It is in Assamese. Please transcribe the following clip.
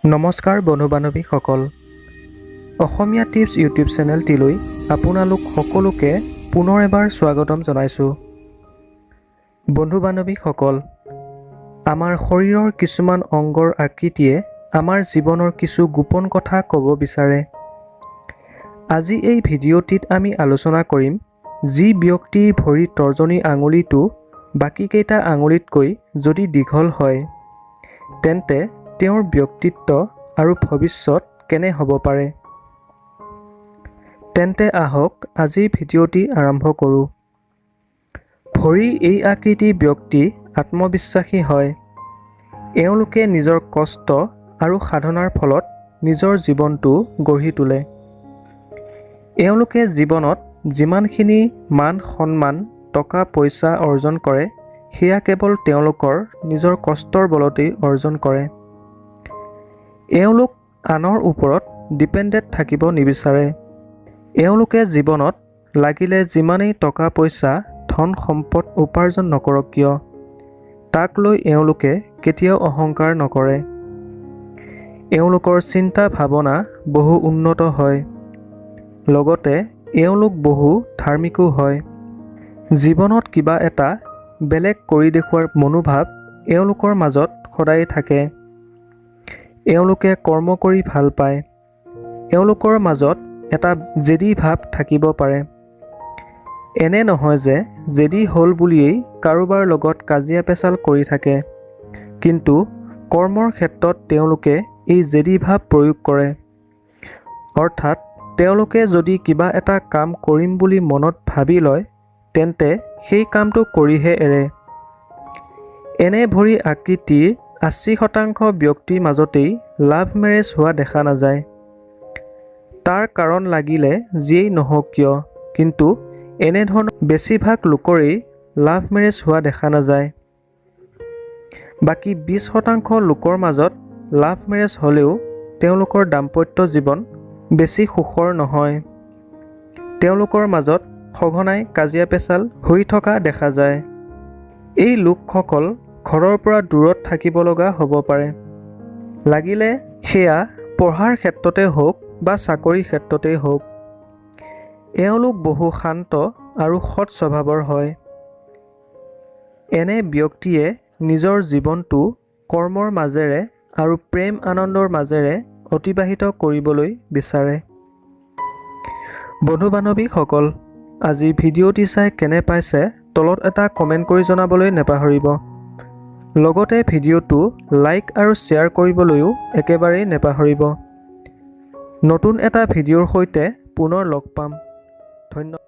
নমস্কাৰ বন্ধু বান্ধৱীসকল, অসমীয়া টিপছ ইউটিউব চেনেলটিলৈ আপোনালোক সকলোকে পুনৰ এবাৰ স্বাগতম জনাইছোঁ। বন্ধু বান্ধৱীসকল, আমাৰ শৰীৰৰ কিছুমান অংগৰ আকৃতিয়ে আমাৰ জীৱনৰ কিছু গোপন কথা ক'ব বিচাৰে। আজি এই ভিডিঅ'টিত আমি আলোচনা কৰিম যি ব্যক্তিৰ ভৰিৰ তৰ্জনী আঙুলিটো বাকীকেইটা আঙুলিতকৈ যদি দীঘল হয়, তেন্তে তেওঁৰ ব্যক্তিত্ব আৰু ভৱিষ্যত কেনে হ'ব পাৰে। তেন্তে আহক আজিৰ ভিডিঅ'টি আৰম্ভ কৰোঁ। ভৰিৰ এই আকৃতিৰ ব্যক্তি আত্মবিশ্বাসী হয়। এওঁলোকে নিজৰ কষ্ট আৰু সাধনাৰ ফলত নিজৰ জীৱনটো গঢ়ি তোলে। এওঁলোকে জীৱনত যিমানখিনি মান সন্মান টকা পইচা অৰ্জন কৰে, সেয়া কেৱল তেওঁলোকৰ নিজৰ কষ্টৰ বলতেই অৰ্জন কৰে। এওঁলোক আনৰ ওপৰত ডিপেণ্ডেণ্ট থাকিব নিবিচাৰে। এওঁলোকে জীৱনত লাগিলে যিমানেই টকা পইচা ধন সম্পদ উপাৰ্জন নকৰক কিয়, তাক লৈ এওঁলোকে কেতিয়াও অহংকাৰ নকৰে। এওঁলোকৰ চিন্তা ভাৱনা বহু উন্নত হয়। লগতে এওঁলোক বহু ধাৰ্মিকো হয়। জীৱনত কিবা এটা বেলেগ কৰি দেখুওৱাৰ মনোভাৱ এওঁলোকৰ মাজত সদায় থাকে। এওঁলোকে কৰ্ম কৰি ভাল পায়। এওঁলোকৰ মাজত এটা জেদী ভাৱ থাকিব পাৰে। এনে নহয় যে জেদী হ'ল বুলিয়েই কাৰোবাৰ লগত কাজিয়া পেচাল কৰি থাকে, কিন্তু কৰ্মৰ ক্ষেত্ৰত তেওঁলোকে এই জেদী ভাৱ প্ৰয়োগ কৰে। অৰ্থাৎ তেওঁলোকে যদি কিবা এটা কাম কৰিম বুলি মনত ভাবি লয়, তেন্তে সেই কামটো কৰিহে এৰে। এনে ভৰিৰ আকৃতিৰ ৮০% ব্যক্তিৰ মাজতেই লাভ মেৰেজ হোৱা দেখা নাযায়। তাৰ কাৰণ লাগিলে যিয়েই নহওক কিয়, কিন্তু এনেধৰণৰ বেছিভাগ লোকৰেই লাভ মেৰেজ হোৱা দেখা নাযায়। বাকী ২০% লোকৰ মাজত লাভ মেৰেজ হ'লেও তেওঁলোকৰ দাম্পত্য জীৱন বেছি সুখৰ নহয়। তেওঁলোকৰ মাজত সঘনাই কাজিয়া পেচাল হৈ থকা দেখা যায়। এই লোকসকল ঘৰৰ পৰা দূৰত থাকিব লগা হ'ব পাৰে। লাগিলে সেয়া পঢ়াৰ ক্ষেত্ৰতে হওক বা চাকৰিৰ ক্ষেত্ৰতেই হওক। এওঁলোক বহু শান্ত আৰু সৎ স্বভাৱৰ হয়। এনে ব্যক্তিয়ে নিজৰ জীৱনটো কৰ্মৰ মাজেৰে আৰু প্ৰেম আনন্দৰ মাজেৰে অতিবাহিত কৰিবলৈ বিচাৰে। বন্ধু বান্ধৱীসকল, আজি ভিডিঅ'টি চাই কেনে পাইছে তলত এটা কমেণ্ট কৰি জনাবলৈ নেপাহৰিব। লগতে ভিডিঅ'টো লাইক আৰু শ্বেয়াৰ কৰিবলৈও একেবাৰেই নেপাহৰিব। নতুন এটা ভিডিঅ'ৰ সৈতে পুনৰ লগ পাম। ধন্যবাদ।